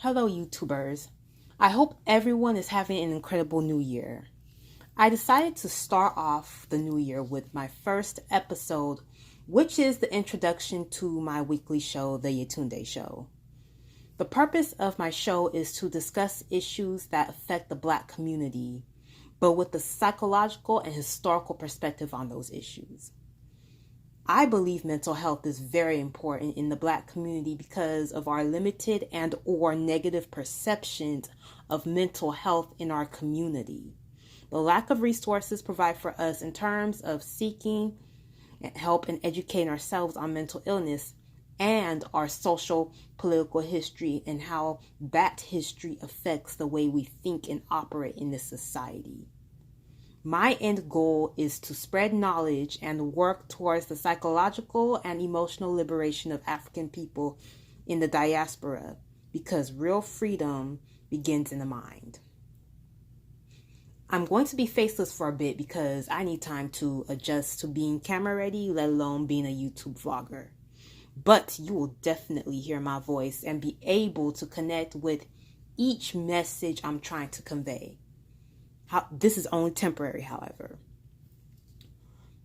Hello, YouTubers. I hope everyone is having an incredible new year. I decided to start off the new year with my first episode, which is the introduction to my weekly show, The Yetunde Show. The purpose of my show is to discuss issues that affect the Black community, but with the psychological and historical perspective on those issues. I believe mental health is very important in the Black community because of our limited and or negative perceptions of mental health in our community. The lack of resources provide for us in terms of seeking help and educating ourselves on mental illness and our social political history and how that history affects the way we think and operate in this society. My end goal is to spread knowledge and work towards the psychological and emotional liberation of African people in the diaspora, because real freedom begins in the mind. I'm going to be faceless for a bit because I need time to adjust to being camera ready, let alone being a YouTube vlogger. But you will definitely hear my voice and be able to connect with each message I'm trying to convey. This is only temporary, however.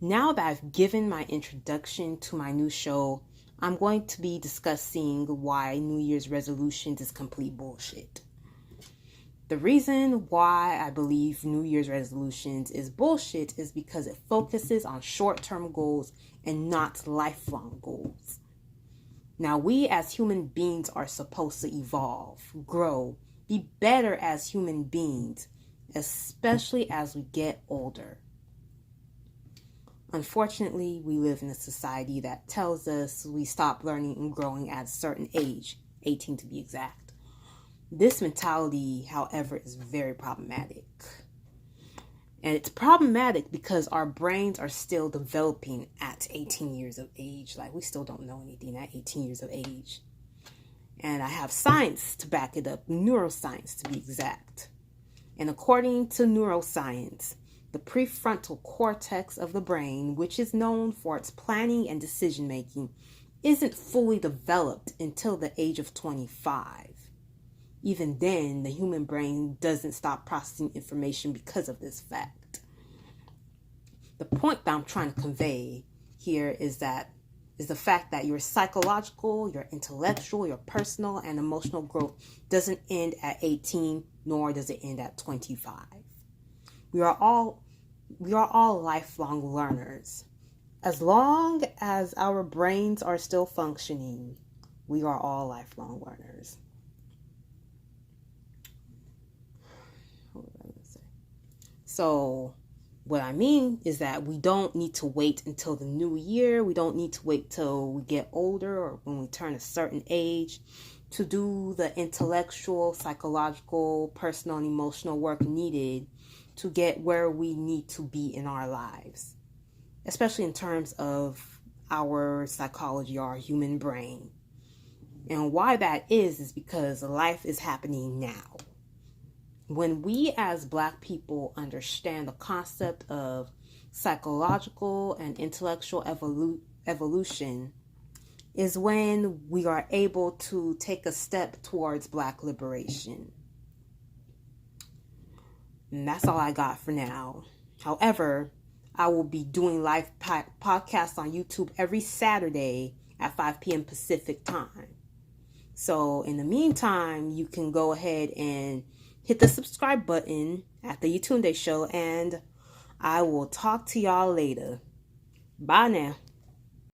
Now that I've given my introduction to my new show, I'm going to be discussing why New Year's resolutions is complete bullshit. The reason why I believe New Year's resolutions is bullshit is because it focuses on short-term goals and not lifelong goals. Now, we as human beings are supposed to evolve, grow, be better as human beings, especially as we get older. Unfortunately, we live in a society that tells us we stop learning and growing at a certain age, 18 to be exact. This mentality, however, is very problematic. And it's problematic because our brains are still developing at 18 years of age. Like, we still don't know anything at 18 years of age. And I have science to back it up, neuroscience to be exact. And according to neuroscience, the prefrontal cortex of the brain, which is known for its planning and decision making, isn't fully developed until the age of 25. Even then, the human brain doesn't stop processing information because of this fact. The point that I'm trying to convey here is the fact that your psychological, your intellectual, your personal and emotional growth doesn't end at 18, nor does it end at 25. We are all lifelong learners. As long as our brains are still functioning, we are all lifelong learners. So what I mean is that we don't need to wait until the new year. We don't need to wait till we get older or when we turn a certain age to do the intellectual, psychological, personal, and emotional work needed to get where we need to be in our lives, especially in terms of our psychology, our human brain. And why that is because life is happening now. When we as Black people understand the concept of psychological and intellectual evolution is when we are able to take a step towards Black liberation. And that's all I got for now. However, I will be doing live podcasts on YouTube every Saturday at 5 p.m. Pacific time. So in the meantime, you can go ahead and hit the subscribe button at The Yetunde Show, and I will talk to y'all later. Bye now.